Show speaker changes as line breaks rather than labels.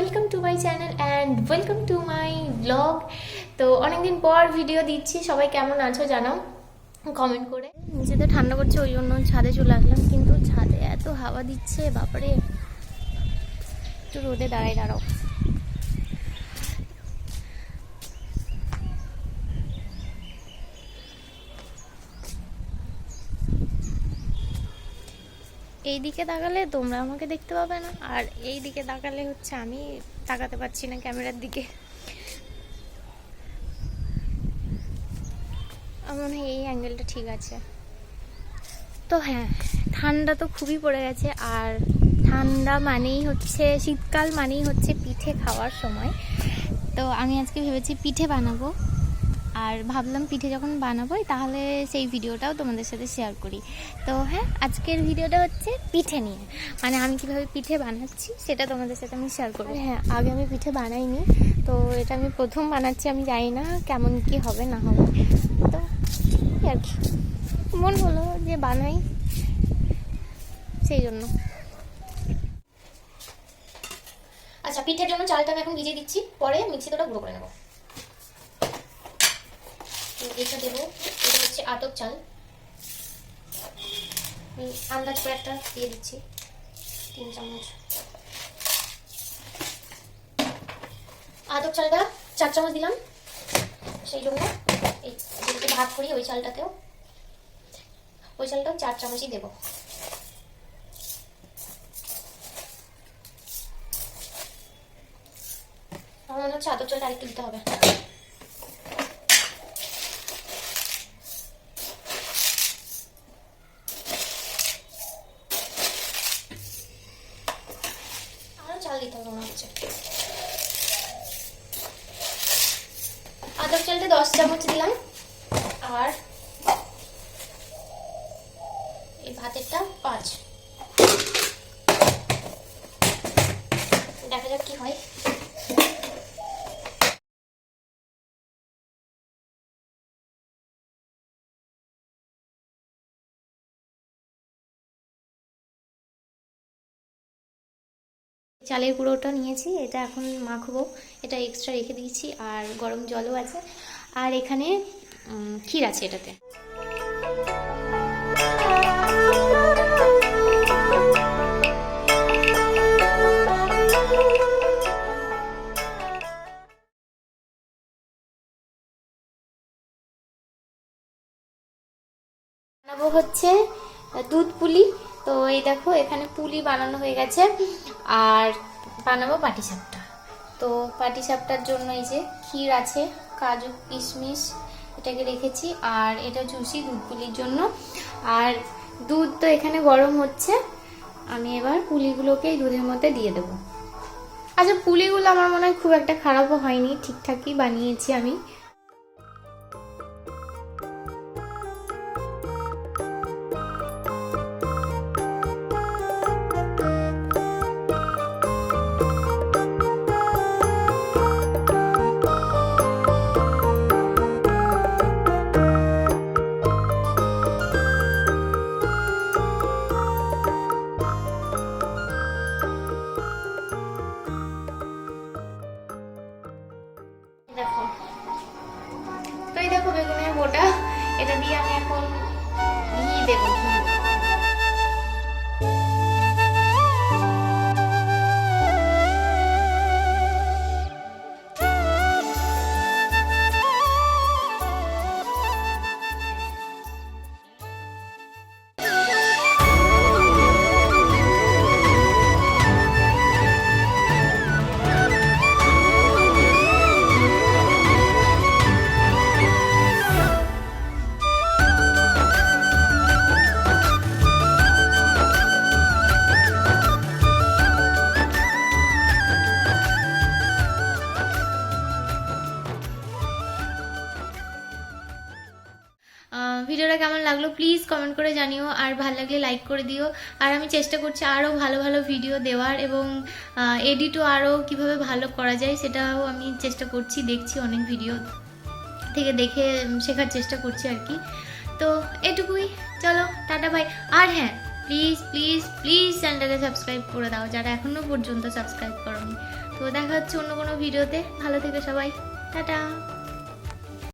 Welcome to my channel and welcome to my blog. তো অনেকদিন পর ভিডিও দিচ্ছি, সবাই কেমন আছো জানাও কমেন্ট করে। নিচেতে ঠান্ডা করছে ওই জন্য ছাদে চলে আসলাম, কিন্তু ছাদে এত হাওয়া দিচ্ছে বাপরে। একটু রোদে দাঁড়াও। এই দিকে তাকালে তোমরা আমাকে দেখতে পাবে না, আর এই দিকে তাকালে হচ্ছে আমি তাকাতে পারছি না ক্যামেরার দিকে। আমার মনে হয় এই অ্যাঙ্গেলটা ঠিক আছে। তো হ্যাঁ, ঠান্ডা তো খুবই পড়ে গেছে, আর ঠান্ডা মানেই হচ্ছে শীতকাল মানেই হচ্ছে পিঠে খাওয়ার সময়। তো আমি আজকে ভেবেছি পিঠে বানাবো, আর ভাবলাম পিঠে যখন বানাবোই তাহলে সেই ভিডিওটাও তোমাদের সাথে শেয়ার করি। তো হ্যাঁ, আজকের ভিডিওটা হচ্ছে পিঠে নিয়ে, মানে আমি কীভাবে পিঠে বানাচ্ছি সেটা তোমাদের সাথে আমি শেয়ার করি। হ্যাঁ, আগে আমি পিঠে বানাইনি, তো এটা আমি প্রথম বানাচ্ছি। আমি জানি না কেমন কি হবে না হবে, তো আর কি মন হলো যে বানাই, সেই জন্য। আচ্ছা, পিঠের জন্য চালটা আমি এখন ভিজিয়ে দিচ্ছি, পরে মিক্সিতে ওটা গুঁড়ো করে নেবো। এটা দেবো, এটা হচ্ছে আতপ চাল, আন্দাজ করে একটা দিয়ে দিচ্ছি 3 চামচ। আতপ চালটা 4 চামচ দিলাম, সেই জন্য এই যেটাকে ভাগ করি ওই চালটাতেও, ওই চালটাও 4 চামচই দেবো। আমার মনে হচ্ছে আতপ চালটা আরেকটু দিতে হবে। চাল দিতে হবে মনে হচ্ছে। আতপ চালটা 10 চামচ দিলাম, আর এই ভাতেরটা 5। দেখা যাক কি হয়। চালের গুঁড়োটা নিয়েছি, এটা এখন মাখবো। এটা এক্সট্রা রেখে দিয়েছি, আর গরম জলও আছে, আর এখানে ক্ষীর আছে এটাতে। বানাবো হচ্ছে দুধ পুলি। তো এই দেখো এখানে পুলি বানানো হয়ে গেছে, আর বানাবো পাটিসাপটা। তো পাটিসাপটার জন্য এই যে ক্ষীর আছে, কাজু কিশমিশ এটাকে রেখেছি, আর এটা জুসি দুধ পুলির জন্য। আর দুধ তো এখানে গরম হচ্ছে, আমি এবার পুলিগুলোকে এই দুধের মধ্যে দিয়ে দেবো। আচ্ছা, পুলিগুলো আমার মনে হয় খুব একটা খারাপও হয়নি, ঠিকঠাকই বানিয়েছি আমি। দেখো, তো এই দেখো বেগুনের বোটা, এটা দিয়ে আমি এখন ঘি দেবো। ভিডিওটা কেমন লাগলো প্লিজ কমেন্ট করে জানিও, আর ভালো লাগলে লাইক করে দিও। আর আমি চেষ্টা করছি আরও ভালো ভালো ভিডিও দেওয়ার, এবং এডিটও আরও কিভাবে ভালো করা যায় সেটাও আমি চেষ্টা করছি, দেখছি অনেক ভিডিও থেকে দেখে শেখার চেষ্টা করছি আর কি। তো এটুকুই, চলো টাটা বাই। আর হ্যাঁ, প্লিজ প্লিজ প্লিজ চ্যানেলটাকে সাবস্ক্রাইব করে দাও যারা এখনো পর্যন্ত সাবস্ক্রাইব করোনি। তো দেখা হচ্ছে অন্য কোনো ভিডিওতে। ভালো থেকে সবাই, টাটা।